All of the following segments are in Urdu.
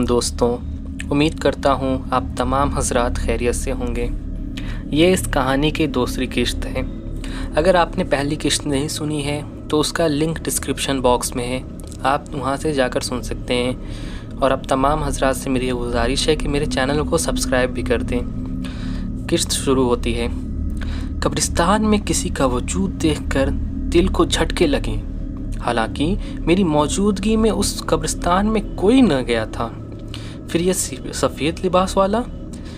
السلام دوستوں، امید کرتا ہوں آپ تمام حضرات خیریت سے ہوں گے۔ یہ اس کہانی کی دوسری قسط ہے۔ اگر آپ نے پہلی قسط نہیں سنی ہے تو اس کا لنک ڈسکرپشن باکس میں ہے، آپ وہاں سے جا کر سن سکتے ہیں۔ اور اب تمام حضرات سے میری گزارش ہے کہ میرے چینل کو سبسکرائب بھی کر دیں۔ قسط شروع ہوتی ہے۔ قبرستان میں کسی کا وجود دیکھ کر دل کو جھٹکے لگے، حالانکہ میری موجودگی میں اس قبرستان میں کوئی نہ گیا تھا۔ پھر یہ سفید لباس والا،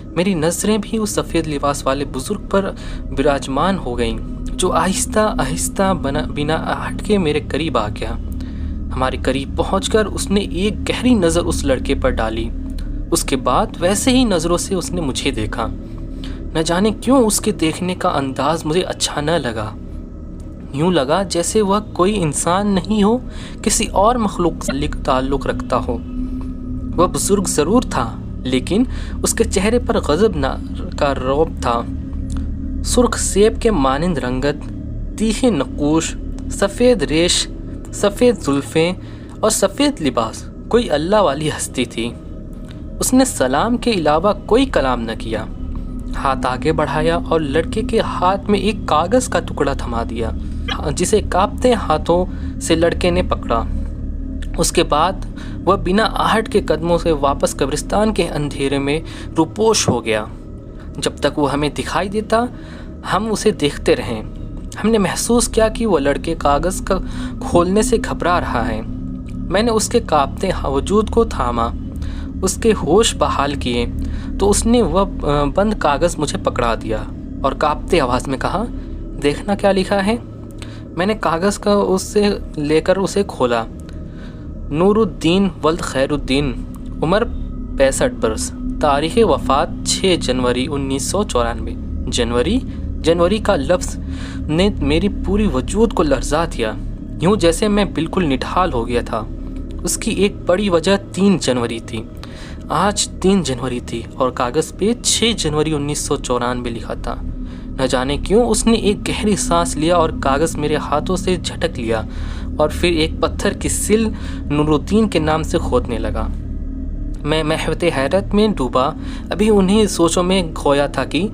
میری نظریں بھی اس سفید لباس والے بزرگ پر براجمان ہو گئیں، جو آہستہ آہستہ بنا ہٹ کے میرے قریب آ گیا۔ ہمارے قریب پہنچ کر اس نے ایک گہری نظر اس لڑکے پر ڈالی۔ اس کے بعد ویسے ہی نظروں سے اس نے مجھے دیکھا۔ نہ جانے کیوں اس کے دیکھنے کا انداز مجھے اچھا نہ لگا۔ یوں لگا جیسے وہ کوئی انسان نہیں ہو، کسی اور مخلوق سے تعلق رکھتا ہو۔ وہ بزرگ ضرور تھا، لیکن اس کے چہرے پر غضب کا رعب تھا۔ سرخ سیب کے مانند رنگت، تیکھے نقوش، سفید ریش، سفید زلفیں اور سفید لباس، کوئی اللہ والی ہستی تھی۔ اس نے سلام کے علاوہ کوئی کلام نہ کیا۔ ہاتھ آگے بڑھایا اور لڑکے کے ہاتھ میں ایک کاغذ کا ٹکڑا تھما دیا، جسے کانپتے ہاتھوں سے لڑکے نے پکڑا۔ اس کے بعد وہ بنا آہٹ کے قدموں سے واپس قبرستان کے اندھیرے میں روپوش ہو گیا۔ جب تک وہ ہمیں دکھائی دیتا، ہم اسے دیکھتے رہے۔ ہم نے محسوس کیا کہ وہ لڑکے کاغذ کا کھولنے سے گھبرا رہا ہے۔ میں نے اس کے کانپتے وجود کو تھاما، اس کے ہوش بحال کیے تو اس نے وہ بند کاغذ مجھے پکڑا دیا اور کانپتے آواز میں کہا، دیکھنا کیا لکھا ہے؟ میں نے کاغذ کا اس سے لے کر اسے کھولا۔ نور الدین ولد خیر الدین، عمر 65 برس، تاریخ وفات 6 جنوری 1994۔ جنوری کا لفظ نے میری پوری وجود کو لرزا دیا، یوں جیسے میں بالکل نڈھال ہو گیا تھا۔ اس کی ایک بڑی وجہ 3 جنوری تھی۔ آج 3 جنوری تھی اور کاغذ پہ 6 جنوری 1994 لکھا تھا۔ نہ جانے کیوں اس نے ایک گہری سانس لیا اور کاغذ میرے ہاتھوں سے جھٹک لیا اور پھر ایک پتھر کی سل نور الدین کے نام سے کھودنے لگا۔ میں محوت حیرت میں ڈوبا، ابھی انہیں سوچوں میں کھویا تھا کہ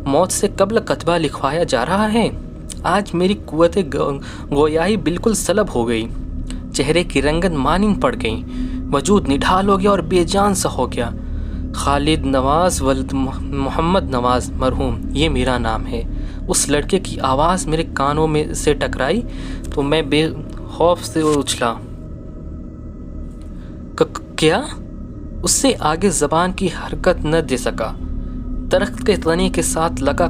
موت سے قبل کتبہ لکھوایا جا رہا ہے۔ آج میری قوت گویائی بالکل سلب ہو گئی، چہرے کی رنگت مانند پڑ گئی، وجود نڈھال ہو گیا اور بے جان سا ہو گیا۔ خالد نواز ولد محمد نواز مرحوم، یہ میرا نام ہے۔ اس لڑکے کی آواز میرے کانوں میں سے ٹکرائی تو میں بے خوف سے اچھلا۔ کیا؟ اس سے آگے زبان کی حرکت نہ دے سکا۔ درخت کے تنے کے ساتھ لگا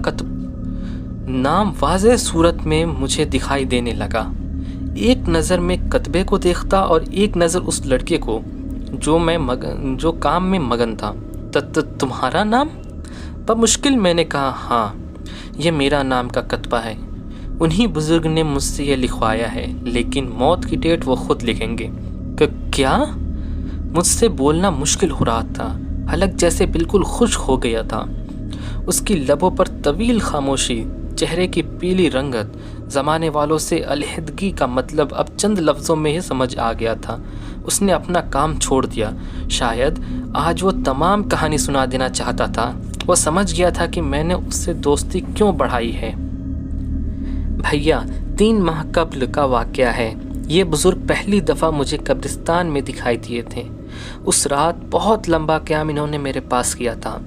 نام واضح صورت میں مجھے دکھائی دینے لگا۔ ایک نظر میں کتبے کو دیکھتا اور ایک نظر اس لڑکے کو جو کام میں مگن تھا۔ تمہارا نام؟ بمشکل میں نے کہا، ہاں، یہ میرا نام کا کتبہ ہے۔ انہی بزرگ نے مجھ سے یہ لکھوایا ہے، لیکن موت کی ڈیٹ وہ خود لکھیں گے۔ کیا؟ مجھ سے بولنا مشکل ہو رہا تھا، حلق جیسے بالکل خشک ہو گیا تھا۔ اس کی لبوں پر طویل خاموشی، چہرے کی پیلی رنگت، زمانے والوں سے علیحدگی کا مطلب اب چند لفظوں میں ہی سمجھ آ گیا تھا۔ اس نے اپنا کام چھوڑ دیا۔ شاید آج وہ تمام کہانی سنا دینا چاہتا تھا۔ وہ سمجھ گیا تھا کہ میں نے اس سے دوستی کیوں بڑھائی ہے۔ بھیا، 3 ماہ قبل کا واقعہ ہے۔ یہ بزرگ پہلی دفعہ مجھے قبرستان میں دکھائی دیے تھے۔ اس رات بہت لمبا قیام انہوں نے میرے پاس کیا تھا،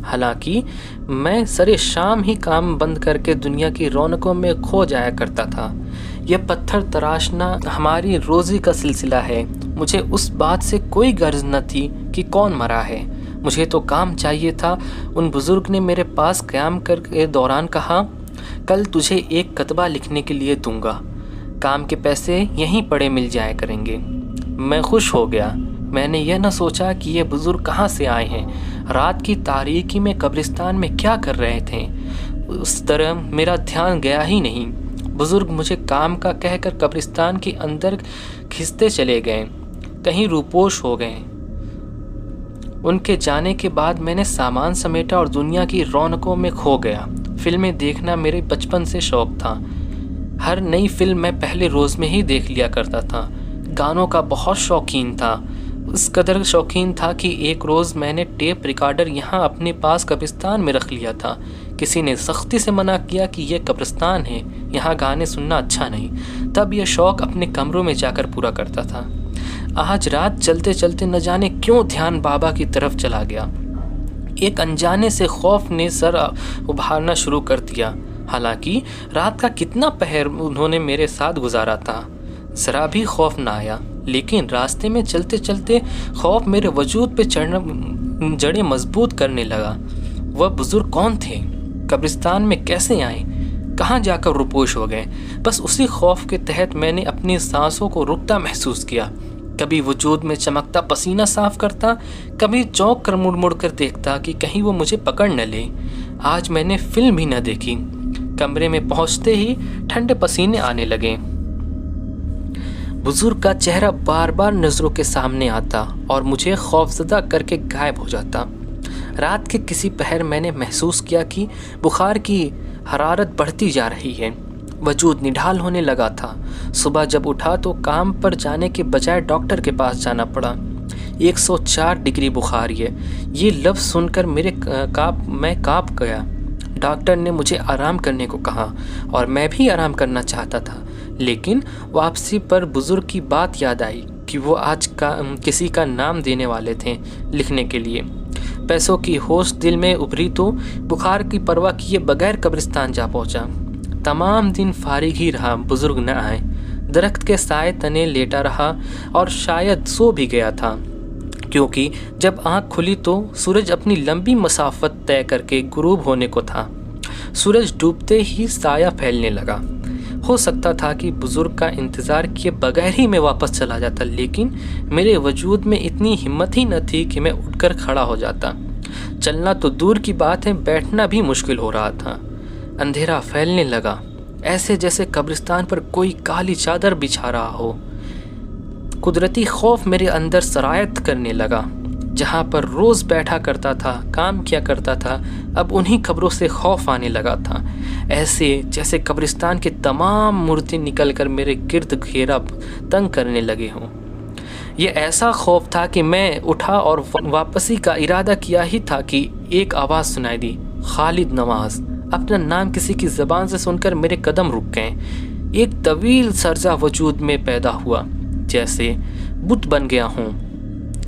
حالانکہ میں سرے شام ہی کام بند کر کے دنیا کی رونقوں میں کھو جایا کرتا تھا۔ یہ پتھر تراشنا ہماری روزی کا سلسلہ ہے۔ مجھے اس بات سے کوئی غرض نہ تھی کہ کون مرا ہے، مجھے تو کام چاہیے تھا۔ ان بزرگ نے میرے پاس قیام کے دوران کہا، کل تجھے ایک کتبہ لکھنے کے لیے دوں گا، کام کے پیسے یہیں پڑے مل جایا کریں گے۔ میں خوش ہو گیا۔ میں نے یہ نہ سوچا کہ یہ بزرگ کہاں سے آئے ہیں، رات کی تاریکی میں قبرستان میں کیا کر رہے تھے۔ اس طرح میرا دھیان گیا ہی نہیں۔ بزرگ مجھے کام کا کہہ کر قبرستان کے اندر کھنچتے چلے گئے، کہیں روپوش ہو گئے۔ ان کے جانے کے بعد میں نے سامان سمیٹا اور دنیا کی رونقوں میں کھو گیا۔ فلمیں دیکھنا میرے بچپن سے شوق تھا۔ ہر نئی فلم میں پہلے روز میں ہی دیکھ لیا کرتا تھا۔ گانوں کا بہت شوقین تھا۔ اس قدر شوقین تھا کہ ایک روز میں نے ٹیپ ریکارڈر یہاں اپنے پاس قبرستان میں رکھ لیا تھا۔ کسی نے سختی سے منع کیا کہ یہ قبرستان ہے، یہاں گانے سننا اچھا نہیں، تب یہ شوق اپنے کمروں میں جا کر پورا کرتا تھا۔ آج رات چلتے چلتے نہ جانے کیوں دھیان بابا کی طرف چلا گیا۔ ایک انجانے سے خوف نے سر ابھارنا شروع کر دیا، حالانکہ رات کا کتنا پہر انہوں نے میرے ساتھ گزارا تھا۔ ذرا بھی خوف نہ آیا، لیکن راستے میں چلتے چلتے خوف میرے وجود پہ جڑیں مضبوط کرنے لگا۔ وہ بزرگ کون تھے؟ قبرستان میں کیسے آئے؟ کہاں جا کر روپوش ہو گئے؟ بس اسی خوف کے تحت میں نے اپنی سانسوں کو رکتا محسوس کیا۔ کبھی وجود میں چمکتا پسینہ صاف کرتا، کبھی چونک کر مڑ مڑ کر دیکھتا کہ کہیں وہ مجھے پکڑ نہ لے۔ آج میں نے فلم بھی نہ دیکھی۔ کمرے میں پہنچتے ہی ٹھنڈے پسینے آنے لگے۔ بزرگ کا چہرہ بار بار نظروں کے سامنے آتا اور مجھے خوفزدہ کر کے غائب ہو جاتا۔ رات کے کسی پہر میں نے محسوس کیا کہ بخار کی حرارت بڑھتی جا رہی ہے، وجود نڈھال ہونے لگا تھا۔ صبح جب اٹھا تو کام پر جانے کے بجائے ڈاکٹر کے پاس جانا پڑا۔ 104 ڈگری بخار ہے، یہ لفظ سن کر میں کانپ گیا۔ ڈاکٹر نے مجھے آرام کرنے کو کہا اور میں بھی آرام کرنا چاہتا تھا، لیکن واپسی پر بزرگ کی بات یاد آئی کہ وہ آج کسی کا نام دینے والے تھے لکھنے کے لیے۔ پیسوں کی ہوش دل میں ابھری تو بخار کی پرواہ کیے بغیر قبرستان جا پہنچا۔ تمام دن فارغ ہی رہا، بزرگ نہ آئے۔ درخت کے سائے تنے لیٹا رہا اور شاید سو بھی گیا تھا، کیونکہ جب آنکھ کھلی تو سورج اپنی لمبی مسافت طے کر کے غروب ہونے کو تھا۔ سورج ڈوبتے ہی سایہ پھیلنے لگا۔ ہو سکتا تھا کہ بزرگ کا انتظار کیے بغیر ہی میں واپس چلا جاتا، لیکن میرے وجود میں اتنی ہمت ہی نہ تھی کہ میں اٹھ کر کھڑا ہو جاتا۔ چلنا تو دور کی بات ہے، بیٹھنا بھی مشکل ہو رہا تھا۔ اندھیرا پھیلنے لگا، ایسے جیسے قبرستان پر کوئی کالی چادر بچھا رہا ہو۔ قدرتی خوف میرے اندر سرایت کرنے لگا۔ جہاں پر روز بیٹھا کرتا تھا، کام کیا کرتا تھا، اب انہی قبروں سے خوف آنے لگا تھا، ایسے جیسے قبرستان کے تمام مردے نکل کر میرے گرد گھیرا تنگ کرنے لگے ہوں۔ یہ ایسا خوف تھا کہ میں اٹھا اور واپسی کا ارادہ کیا ہی تھا کہ ایک آواز سنائی دی، خالد نواز۔ اپنا نام کسی کی زبان سے سن کر میرے قدم رک گئے۔ ایک طویل سرزہ وجود میں پیدا ہوا، جیسے بت بن گیا ہوں۔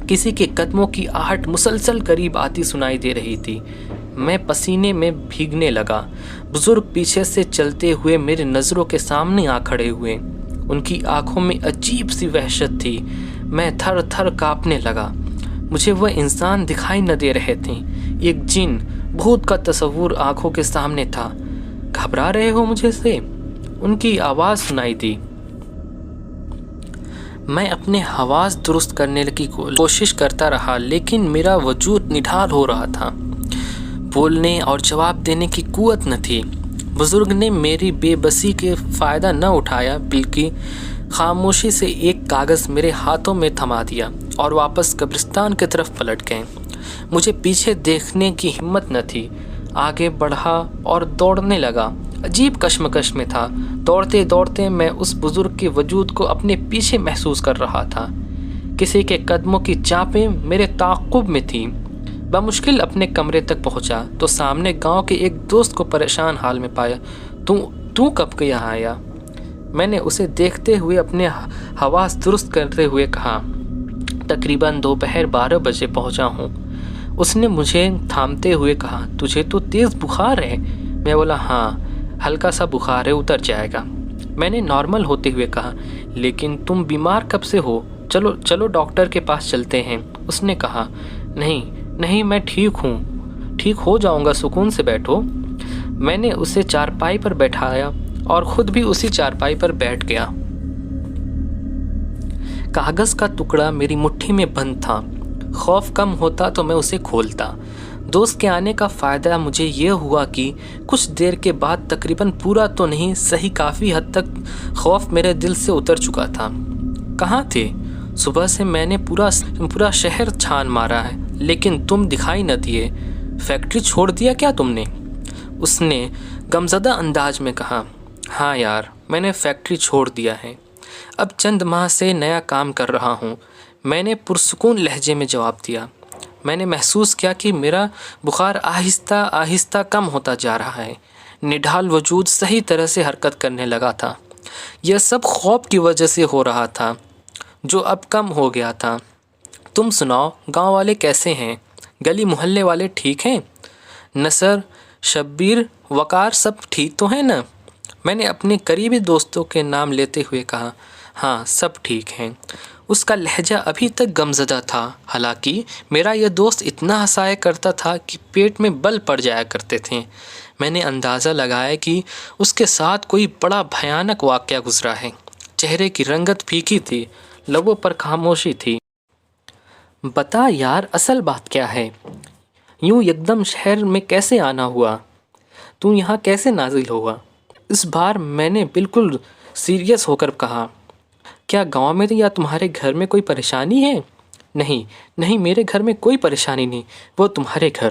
کسی کے قدموں کی آہٹ مسلسل قریب آتی سنائی دے رہی تھی۔ میں پسینے میں بھیگنے لگا۔ بزرگ پیچھے سے چلتے ہوئے میرے نظروں کے سامنے آ کھڑے ہوئے۔ ان کی آنکھوں میں عجیب سی وحشت تھی۔ میں تھر تھر کانپنے لگا۔ مجھے وہ انسان دکھائی نہ دے رہے تھے، ایک جن بھوت کا تصور آنکھوں کے سامنے تھا۔ گھبرا رہے ہو مجھے سے؟ ان کی آواز سنائی دی۔ میں اپنے حواس درست کرنے کی کوشش کرتا رہا، لیکن میرا وجود نڈھال ہو رہا تھا۔ بولنے اور جواب دینے کی قوت نہ تھی۔ بزرگ نے میری بے بسی کے فائدہ نہ اٹھایا، بلکہ خاموشی سے ایک کاغذ میرے ہاتھوں میں تھما دیا اور واپس قبرستان کی طرف پلٹ گئے۔ مجھے پیچھے دیکھنے کی ہمت نہ تھی۔ آگے بڑھا اور دوڑنے لگا۔ عجیب کشمکش میں تھا۔ دوڑتے دوڑتے میں اس بزرگ کے وجود کو اپنے پیچھے محسوس کر رہا تھا۔ کسی کے قدموں کی چاپیں میرے تعاقب میں تھیں۔ بمشکل اپنے کمرے تک پہنچا تو سامنے گاؤں کے ایک دوست کو پریشان حال میں پایا۔ تو کب یہاں آیا؟ میں نے اسے دیکھتے ہوئے اپنے حواس درست کرتے ہوئے کہا، تقریباً دوپہر 12 بجے پہنچا ہوں۔ اس نے مجھے تھامتے ہوئے کہا، تجھے تو تیز بخار ہے؟ میں بولا، ہاں ہلکا سا بخار ہے، اتر جائے گا۔ میں نے نارمل ہوتے ہوئے کہا، لیکن تم بیمار کب سے ہو؟ چلو ڈاکٹر کے پاس چلتے ہیں۔ اس نے کہا، نہیں میں ٹھیک ہوں، ٹھیک ہو جاؤں گا، سکون سے بیٹھو۔ میں نے اسے چارپائی پر بیٹھایا اور خود بھی اسی چارپائی پر بیٹھ گیا۔ کاغذ کا ٹکڑا میری مٹھی میں بند تھا۔ خوف کم ہوتا تو میں اسے کھولتا۔ دوست کے آنے کا فائدہ مجھے یہ ہوا کہ کچھ دیر کے بعد تقریباً پورا تو نہیں، صحیح کافی حد تک خوف میرے دل سے اتر چکا تھا۔ کہاں تھے؟ صبح سے میں نے پورا شہر چھان مارا ہے، لیکن تم دکھائی نہ دیے۔ فیکٹری چھوڑ دیا کیا تم نے؟ اس نے غمزدہ انداز میں کہا، ہاں یار، میں نے فیکٹری چھوڑ دیا ہے۔ اب چند ماہ سے نیا کام کر رہا ہوں۔ میں نے پرسکون لہجے میں جواب دیا۔ میں نے محسوس کیا کہ میرا بخار آہستہ آہستہ کم ہوتا جا رہا ہے۔ نڈھال وجود صحیح طرح سے حرکت کرنے لگا تھا۔ یہ سب خوف کی وجہ سے ہو رہا تھا جو اب کم ہو گیا تھا۔ تم سناؤ، گاؤں والے کیسے ہیں؟ گلی محلے والے ٹھیک ہیں؟ نصر، شبیر، وقار سب ٹھیک تو ہیں نا؟ میں نے اپنے قریبی دوستوں کے نام لیتے ہوئے کہا۔ ہاں، سب ٹھیک ہیں۔ اس کا لہجہ ابھی تک غمزدہ تھا، حالانکہ میرا یہ دوست اتنا ہنسایا کرتا تھا کہ پیٹ میں بل پڑ جایا کرتے تھے۔ میں نے اندازہ لگایا کہ اس کے ساتھ کوئی بڑا بھیانک واقعہ گزرا ہے۔ چہرے کی رنگت پھیکی تھی، لبوں پر خاموشی تھی۔ بتا یار، اصل بات کیا ہے؟ یوں یکدم شہر میں کیسے آنا ہوا؟ تو یہاں کیسے نازل ہوا؟ اس بار میں نے بالکل سیریس ہو کر کہا۔ کیا گاؤں میں یا تمہارے گھر میں کوئی پریشانی ہے؟ نہیں، میرے گھر میں کوئی پریشانی نہیں، وہ تمہارے گھر۔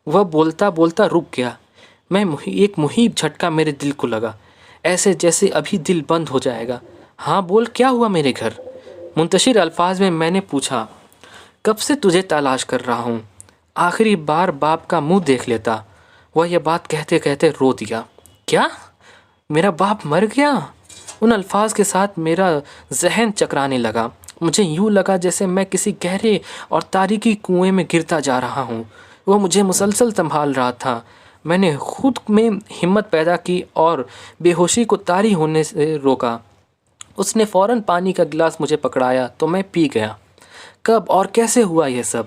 وہ بولتا بولتا رک گیا۔ ایک مہیب جھٹکا میرے دل کو لگا، ایسے جیسے ابھی دل بند ہو جائے گا۔ ہاں بول، کیا ہوا میرے گھر؟ منتشر الفاظ میں نے پوچھا۔ کب سے تجھے تلاش کر رہا ہوں، آخری بار باپ کا منہ دیکھ لیتا۔ وہ یہ بات کہتے کہتے رو دیا۔ کیا؟ میرا باپ مر گیا؟ ان الفاظ کے ساتھ میرا ذہن چکرانے لگا۔ مجھے یوں لگا جیسے میں کسی گہرے اور تاریکی کنویں میں گرتا جا رہا ہوں۔ وہ مجھے مسلسل سنبھال رہا تھا۔ میں نے خود میں ہمت پیدا کی اور بے ہوشی کو طاری ہونے سے روکا۔ اس نے فوراً پانی کا گلاس مجھے پکڑایا تو میں پی گیا۔ کب اور کیسے ہوا یہ سب؟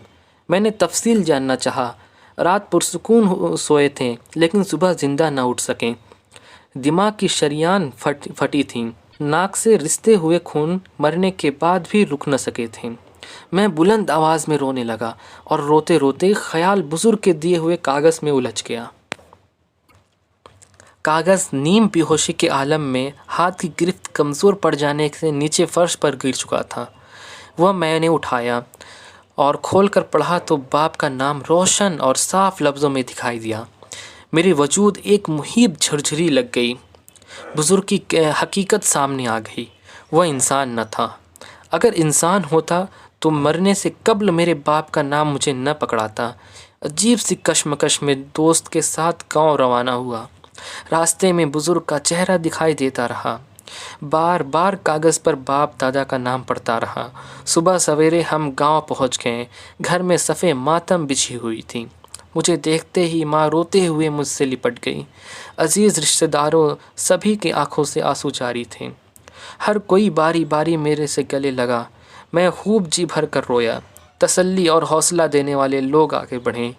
میں نے تفصیل جاننا چاہا۔ رات پرسکون سوئے تھے لیکن صبح زندہ نہ اٹھ سکیں۔ دماغ کی شریان پھٹی تھیں، ناک سے رستے ہوئے خون مرنے کے بعد بھی رک نہ سکے تھے۔ میں بلند آواز میں رونے لگا اور روتے روتے خیال بزرگ کے دیے ہوئے کاغذ میں الجھ گیا۔ کاغذ نیم بے ہوشی کے عالم میں ہاتھ کی گرفت کمزور پڑ جانے سے نیچے فرش پر گر چکا تھا۔ وہ میں نے اٹھایا اور کھول کر پڑھا تو باپ کا نام روشن اور صاف لفظوں میں دکھائی دیا۔ میری وجود ایک مہیب جھرجھری لگ گئی۔ بزرگ کی حقیقت سامنے آ گئی۔ وہ انسان نہ تھا۔ اگر انسان ہوتا تو مرنے سے قبل میرے باپ کا نام مجھے نہ پکڑاتا۔ عجیب سی کشمکش میں دوست کے ساتھ گاؤں روانہ ہوا۔ راستے میں بزرگ کا چہرہ دکھائی دیتا رہا۔ بار بار کاغذ پر باپ دادا کا نام پڑھتا رہا۔ صبح سویرے ہم گاؤں پہنچ گئے۔ گھر میں صفِ ماتم بچھی ہوئی تھی۔ مجھے دیکھتے ہی ماں روتے ہوئے مجھ سے لپٹ گئی۔ عزیز رشتہ داروں سبھی کی آنکھوں سے آنسو جاری تھے۔ ہر کوئی باری باری میرے سے گلے لگا۔ میں خوب جی بھر کر رویا۔ تسلی اور حوصلہ دینے والے لوگ آگے بڑھے۔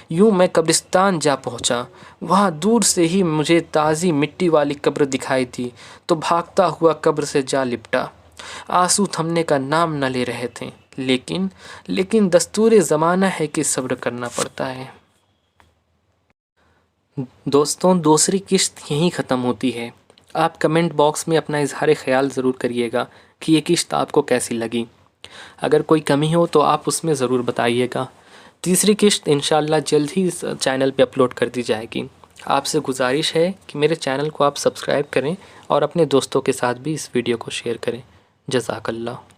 یوں میں قبرستان جا پہنچا۔ وہاں دور سے ہی مجھے تازی مٹی والی قبر دکھائی دی تو بھاگتا ہوا قبر سے جا لپٹا۔ آنسو تھمنے کا نام نہ لے رہے تھے، لیکن دستور زمانہ ہے کہ صبر کرنا پڑتا ہے۔ دوستوں، دوسری قسط یہیں ختم ہوتی ہے۔ آپ کمنٹ باکس میں اپنا اظہار خیال ضرور کریے گا کہ یہ قسط آپ کو کیسی لگی۔ اگر کوئی کمی ہو تو آپ اس میں ضرور بتائیے گا۔ تیسری قسط انشاءاللہ جلد ہی چینل پہ اپلوڈ کر دی جائے گی۔ آپ سے گزارش ہے کہ میرے چینل کو آپ سبسکرائب کریں اور اپنے دوستوں کے ساتھ بھی اس ویڈیو کو شیئر کریں۔ جزاک اللہ۔